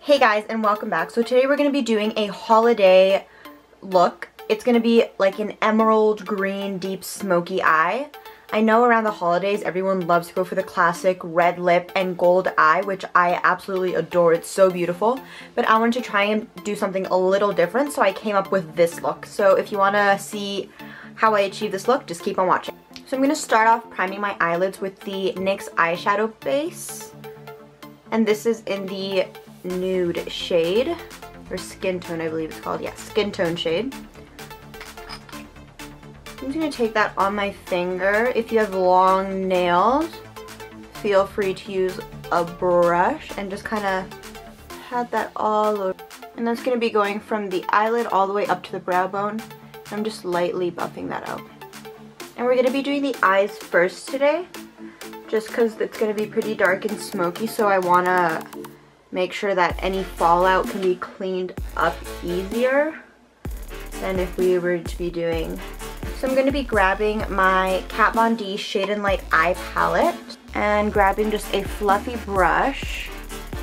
Hey guys, and welcome back. So today we're going to be doing a holiday look. It's going to be like an emerald green deep smoky eye. I know around the holidays everyone loves to go for the classic red lip and gold eye, which I absolutely adore. It's so beautiful. But I wanted to try and do something a little different, so I came up with this look. So if you want to see how I achieve this look, just keep on watching. So I'm going to start off priming my eyelids with the NYX eyeshadow base. And this is in the nude shade, or skin tone I believe it's called. Yeah, skin tone shade. I'm just going to take that on my finger. If you have long nails, feel free to use a brush and just kind of pat that all over. And that's going to be going from the eyelid all the way up to the brow bone. I'm just lightly buffing that out. And we're going to be doing the eyes first today, just because it's going to be pretty dark and smoky, so I want to make sure that any fallout can be cleaned up easier than if we were to be doing. So I'm going to be grabbing my Kat Von D Shade and Light Eye Palette and grabbing just a fluffy brush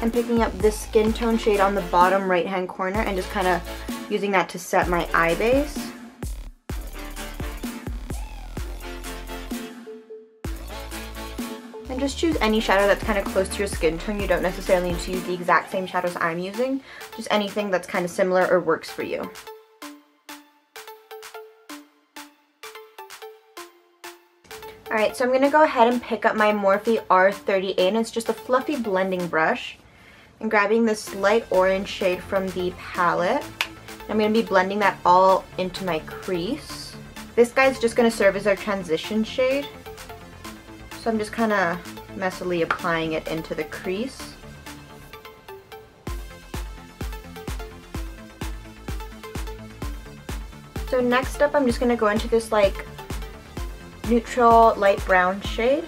and picking up this skin tone shade on the bottom right hand corner and just kind of using that to set my eye base. And just choose any shadow that's kind of close to your skin tone. You don't necessarily need to use the exact same shadows I'm using. Just anything that's kind of similar or works for you. Alright, so I'm going to go ahead and pick up my Morphe R38, and it's just a fluffy blending brush. And grabbing this light orange shade from the palette. I'm going to be blending that all into my crease. This guy's just going to serve as our transition shade. So I'm just kind of messily applying it into the crease. So next up, I'm just going to go into this like neutral light brown shade.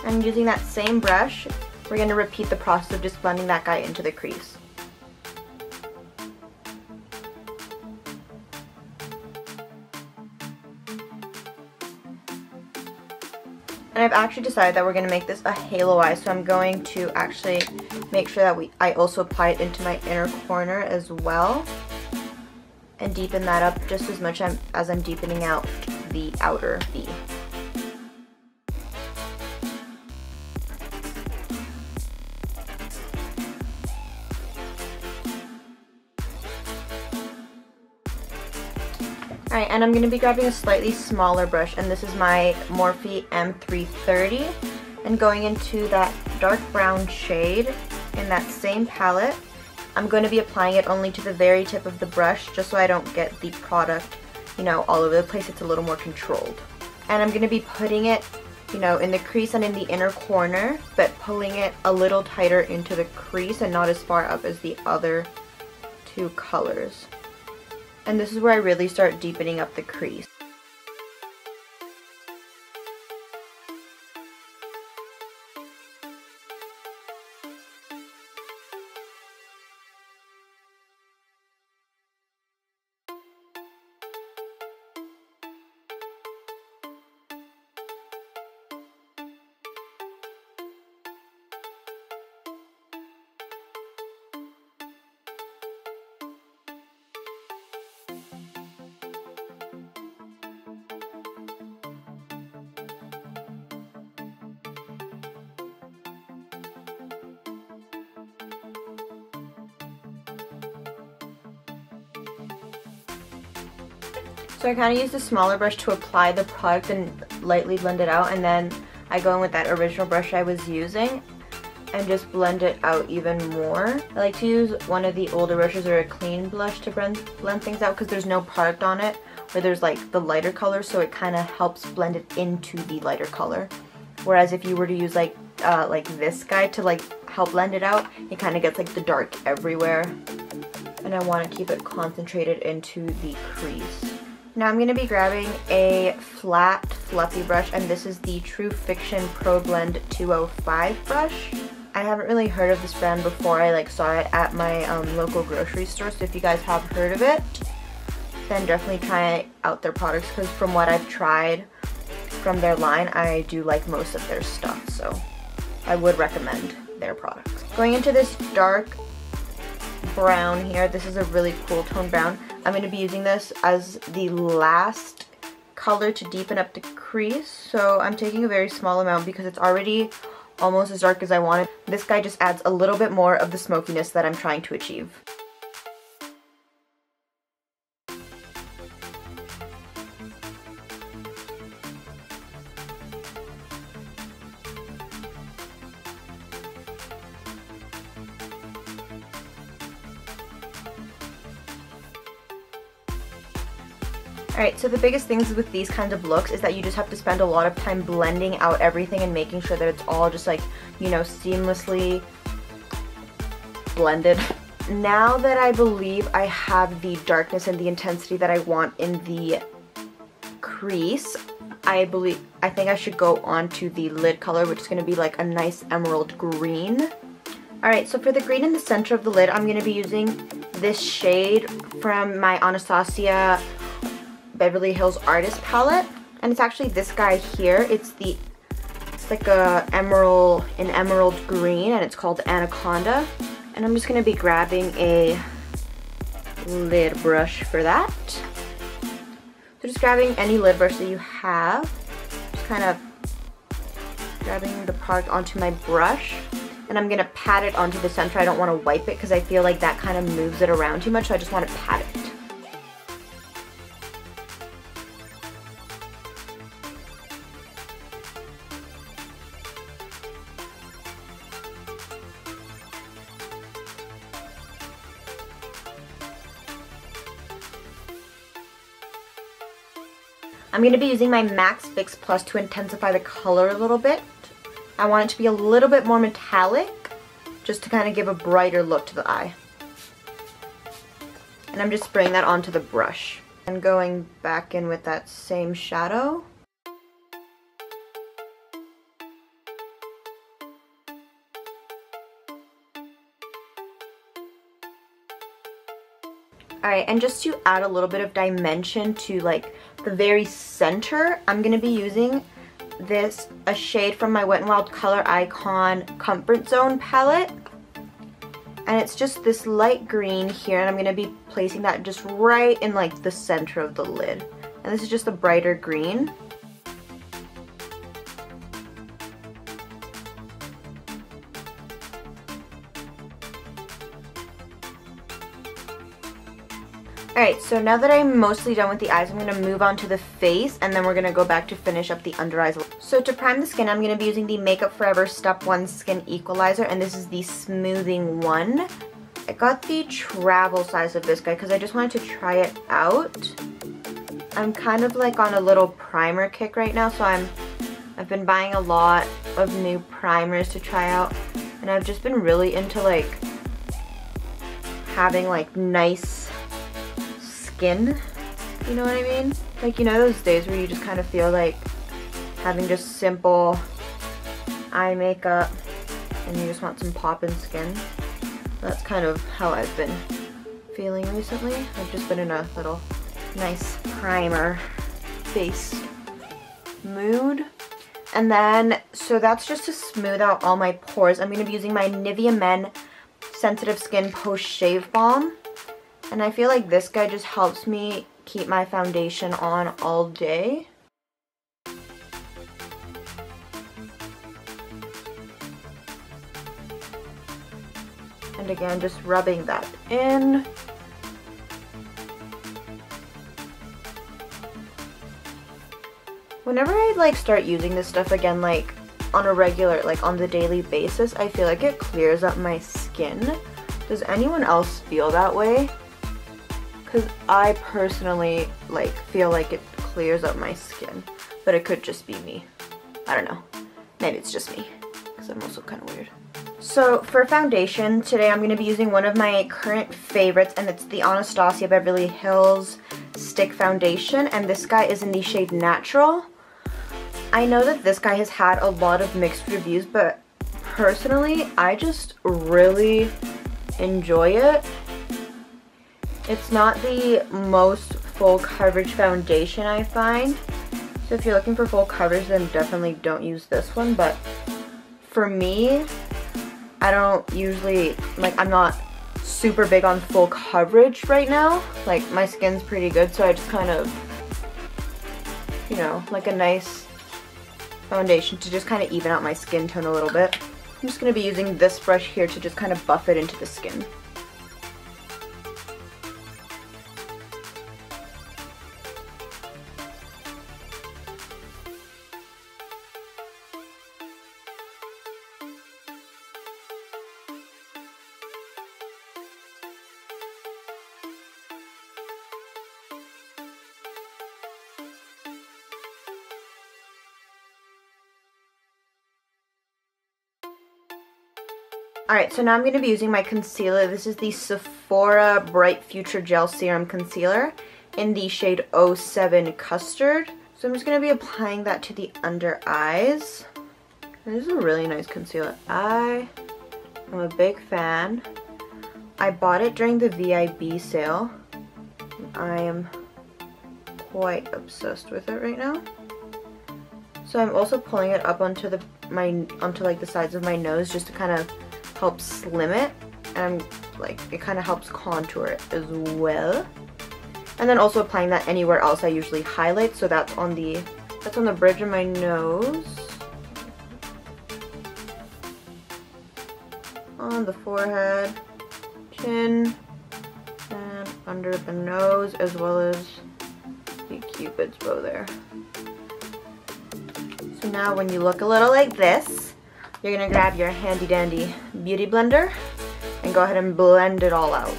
And using that same brush, we're going to repeat the process of just blending that guy into the crease. And I've actually decided that we're going to make this a halo eye, so I'm going to actually make sure that I also apply it into my inner corner as well. And deepen that up just as much as I'm deepening out the outer V. Alright, and I'm going to be grabbing a slightly smaller brush, and this is my Morphe M330, and going into that dark brown shade in that same palette. I'm going to be applying it only to the very tip of the brush, just so I don't get the product, you know, all over the place. It's a little more controlled. And I'm going to be putting it, you know, in the crease and in the inner corner, but pulling it a little tighter into the crease and not as far up as the other two colors. And this is where I really start deepening up the crease. So I kind of use the smaller brush to apply the product and lightly blend it out, and then I go in with that original brush I was using and just blend it out even more. I like to use one of the older brushes or a clean blush to blend things out because there's no product on it, where there's like the lighter color, so it kind of helps blend it into the lighter color. Whereas if you were to use like this guy to like help blend it out, it kind of gets like the dark everywhere. And I want to keep it concentrated into the crease. Now I'm going to be grabbing a flat, fluffy brush, and this is the True Fiction Pro Blend 205 brush. I haven't really heard of this brand before. I saw it at my local grocery store, so if you guys have heard of it, then definitely try out their products, because from what I've tried from their line, I do like most of their stuff, so I would recommend their products. Going into this dark brown here. This is a really cool tone brown. I'm going to be using this as the last color to deepen up the crease. So I'm taking a very small amount because it's already almost as dark as I wanted. This guy just adds a little bit more of the smokiness that I'm trying to achieve. Alright, so the biggest things with these kinds of looks is that you just have to spend a lot of time blending out everything and making sure that it's all just like, you know, seamlessly blended. Now that I believe I have the darkness and the intensity that I want in the crease, I think I should go on to the lid color, which is going to be like a nice emerald green. Alright, so for the green in the center of the lid, I'm going to be using this shade from my Anastasia Beverly Hills Artist palette, and it's actually this guy here. It's like a emerald green, and it's called Anaconda. And I'm just going to be grabbing a lid brush for that. So just grabbing any lid brush that you have, just kind of grabbing the product onto my brush, and I'm going to pat it onto the center. I don't want to wipe it because I feel like that kind of moves it around too much, so I just want to pat it. I'm going to be using my Max Fix Plus to intensify the color a little bit. I want it to be a little bit more metallic, just to kind of give a brighter look to the eye. And I'm just spraying that onto the brush. And going back in with that same shadow. Alright, and just to add a little bit of dimension to like the very center, I'm going to be using a shade from my Wet n Wild Color Icon Comfort Zone palette. And it's just this light green here, and I'm going to be placing that just right in like the center of the lid. And this is just a brighter green. Alright, so now that I'm mostly done with the eyes, I'm going to move on to the face, and then we're going to go back to finish up the under eyes. So to prime the skin, I'm going to be using the Makeup Forever Step 1 Skin Equalizer, and this is the smoothing one. I got the travel size of this guy because I just wanted to try it out. I'm kind of like on a little primer kick right now, so I've been buying a lot of new primers to try out, and I've just been really into like having like nice skin, you know what I mean? Like, you know those days where you just kind of feel like having just simple eye makeup and you just want some pop in skin? That's kind of how I've been feeling recently. I've just been in a little nice primer face mood. And then, so that's just to smooth out all my pores. I'm going to be using my Nivea Men Sensitive Skin Post Shave Balm. And I feel like this guy just helps me keep my foundation on all day. And again, just rubbing that in. Whenever I like start using this stuff again, like on a regular, like on the daily basis, I feel like it clears up my skin. Does anyone else feel that way? Because I personally like feel like it clears up my skin, but it could just be me. I don't know. Maybe it's just me, because I'm also kind of weird. So for foundation, today I'm going to be using one of my current favorites, and it's the Anastasia Beverly Hills Stick Foundation, and this guy is in the shade Natural. I know that this guy has had a lot of mixed reviews, but personally, I just really enjoy it. It's not the most full coverage foundation, I find. So if you're looking for full coverage, then definitely don't use this one. But for me, I don't usually, like, I'm not super big on full coverage right now. Like, my skin's pretty good, so I just kind of, you know, like a nice foundation to just kind of even out my skin tone a little bit. I'm just going to be using this brush here to just kind of buff it into the skin. Alright, so now I'm going to be using my concealer. This is the Sephora Bright Future Gel Serum Concealer in the shade 07 Custard. So I'm just going to be applying that to the under eyes. And this is a really nice concealer. I am a big fan. I bought it during the VIB sale. I am quite obsessed with it right now. So I'm also pulling it up onto like the sides of my nose just to kind of help slim it, and like it kind of helps contour it as well. And then also applying that anywhere else I usually highlight, so that's on the bridge of my nose, on the forehead, chin, and under the nose, as well as the cupid's bow there. So now when you look a little like this, you're going to grab your handy dandy beauty blender and go ahead and blend it all out.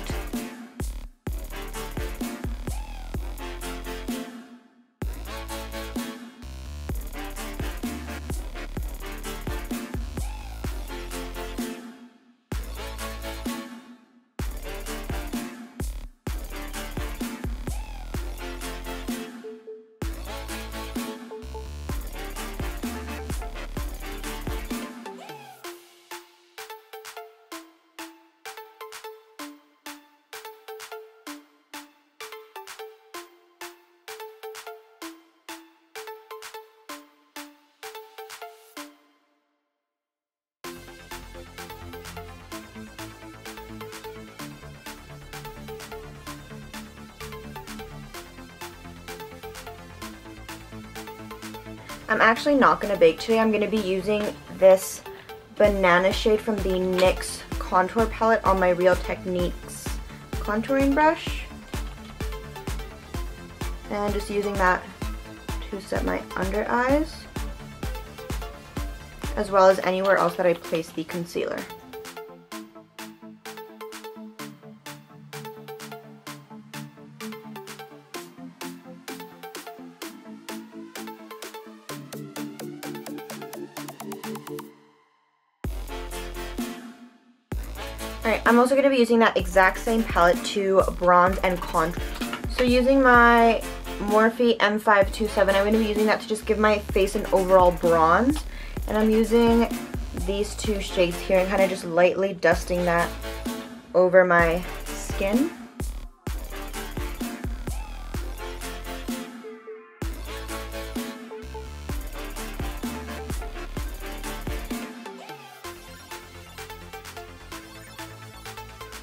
I'm actually not going to bake today. I'm going to be using this banana shade from the NYX Contour Palette on my Real Techniques contouring brush. And just using that to set my under eyes, as well as anywhere else that I place the concealer. Alright, I'm also going to be using that exact same palette to bronze and contour. So using my Morphe M527, I'm going to be using that to just give my face an overall bronze. And I'm using these two shades here and kind of just lightly dusting that over my skin.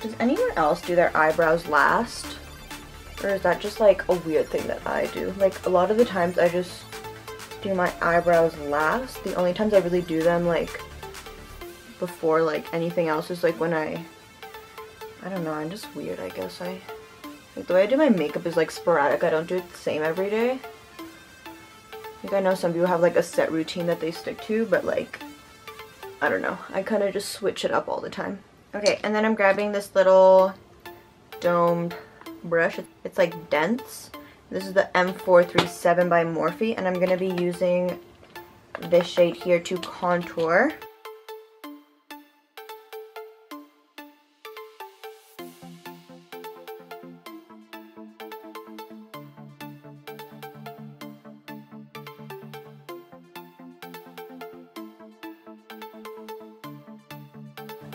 Does anyone else do their eyebrows last? Or is that just like a weird thing that I do? Like a lot of the times I just do my eyebrows last. The only times I really do them like before like anything else is like when I don't know, I'm just weird I guess. Like the way I do my makeup is like sporadic. I don't do it the same every day. Like I know some people have like a set routine that they stick to, but like I don't know. I kind of just switch it up all the time. Okay, and then I'm grabbing this little domed brush. It's like dense. This is the M437 by Morphe, and I'm going to be using this shade here to contour.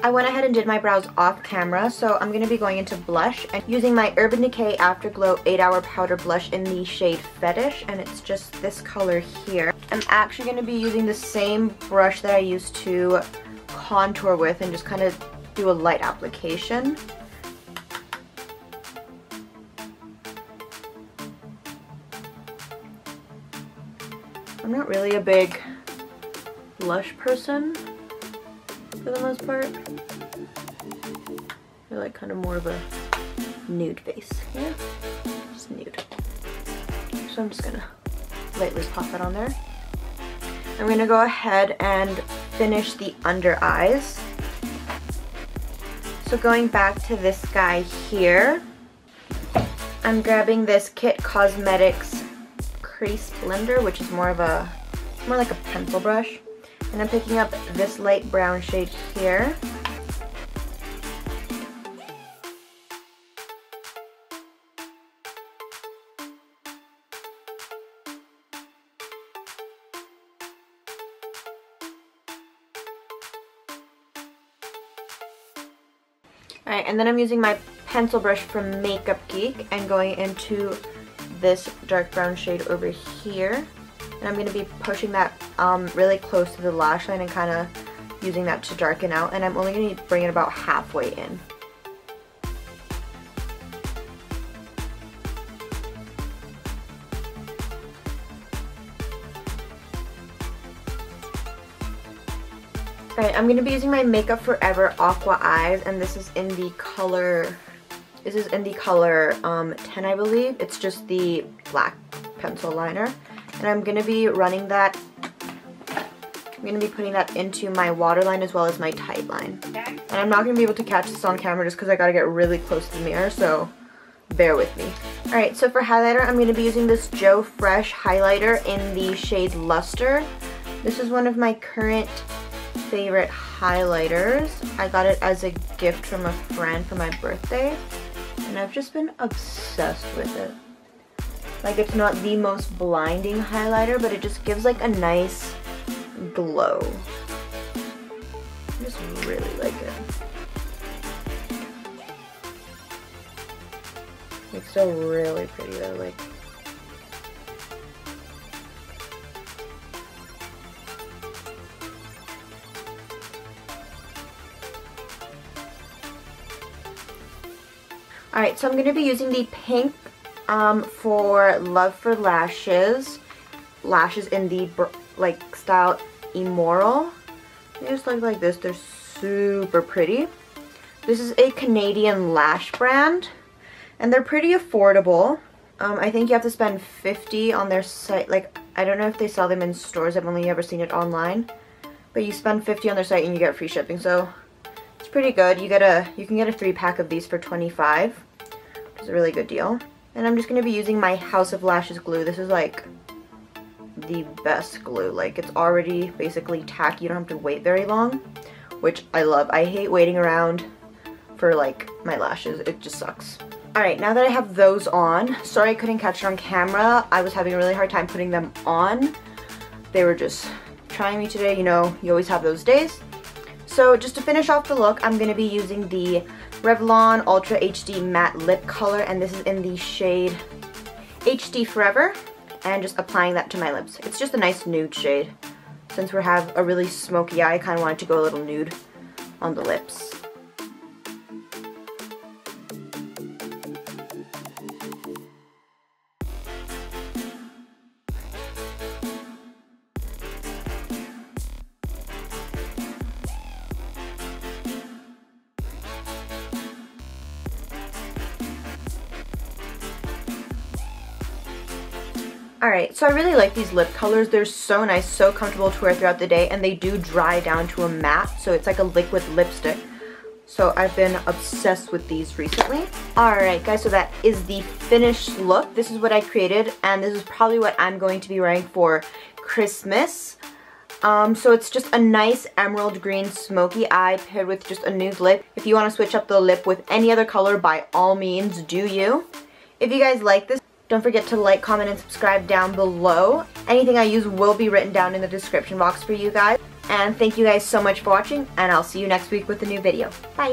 I went ahead and did my brows off camera, so I'm going to be going into blush and using my Urban Decay Afterglow 8-Hour Powder Blush in the shade Fetish, and it's just this color here. I'm actually going to be using the same brush that I used to contour with and just kind of do a light application. not really a big blush person for the most part. I like kind of more of a nude face. Yeah, just nude. So I'm just gonna lightly pop that on there. I'm gonna go ahead and finish the under eyes. So going back to this guy here, I'm grabbing this Kit Cosmetics Crease Blender, which is more like a pencil brush. And I'm picking up this light brown shade here. Alright, and then I'm using my pencil brush from Makeup Geek and going into this dark brown shade over here. And I'm going to be pushing that really close to the lash line and kind of using that to darken out. And I'm only going to bring it about halfway in. Alright, I'm going to be using my Makeup Forever Aqua Eyes, and this is in the color 10, I believe. It's just the black pencil liner. And I'm going to be running that, I'm going to be putting that into my waterline as well as my tight line. And I'm not going to be able to catch this on camera just because I got to get really close to the mirror, so bear with me. Alright, so for highlighter, I'm going to be using this Joe Fresh highlighter in the shade Luster. This is one of my current favorite highlighters. I got it as a gift from a friend for my birthday, and I've just been obsessed with it. Like, it's not the most blinding highlighter, but it just gives like a nice glow. I just really like it. It's still really pretty though, like. Alright, so I'm going to be using the pink for Love for Lashes. Lashes in the like style Immoral. They just look like this. They're super pretty. This is a Canadian lash brand, and they're pretty affordable. I think you have to spend $50 on their site. Like, I don't know if they sell them in stores. I've only ever seen it online. But you spend $50 on their site and you get free shipping. So it's pretty good. You can get a 3-pack of these for $25, which is a really good deal. And I'm just going to be using my House of Lashes glue. This is like the best glue. Like, it's already basically tacky. You don't have to wait very long, which I love. I hate waiting around for like my lashes. It just sucks. Alright, now that I have those on, sorry I couldn't catch it on camera. I was having a really hard time putting them on. They were just trying me today. You know, you always have those days. So just to finish off the look, I'm going to be using the Revlon Ultra HD Matte Lip Color, and this is in the shade HD Forever, and just applying that to my lips. It's just a nice nude shade. Since we have a really smoky eye, I kind of wanted to go a little nude on the lips. Alright, so I really like these lip colors. They're so nice, so comfortable to wear throughout the day, and they do dry down to a matte, so it's like a liquid lipstick. So I've been obsessed with these recently. Alright guys, so that is the finished look. This is what I created, and this is probably what I'm going to be wearing for Christmas. So it's just a nice emerald green smoky eye paired with just a nude lip. If you want to switch up the lip with any other color, by all means, do you. If you guys like this, don't forget to like, comment, and subscribe down below. Anything I use will be written down in the description box for you guys. And thank you guys so much for watching, and I'll see you next week with a new video. Bye!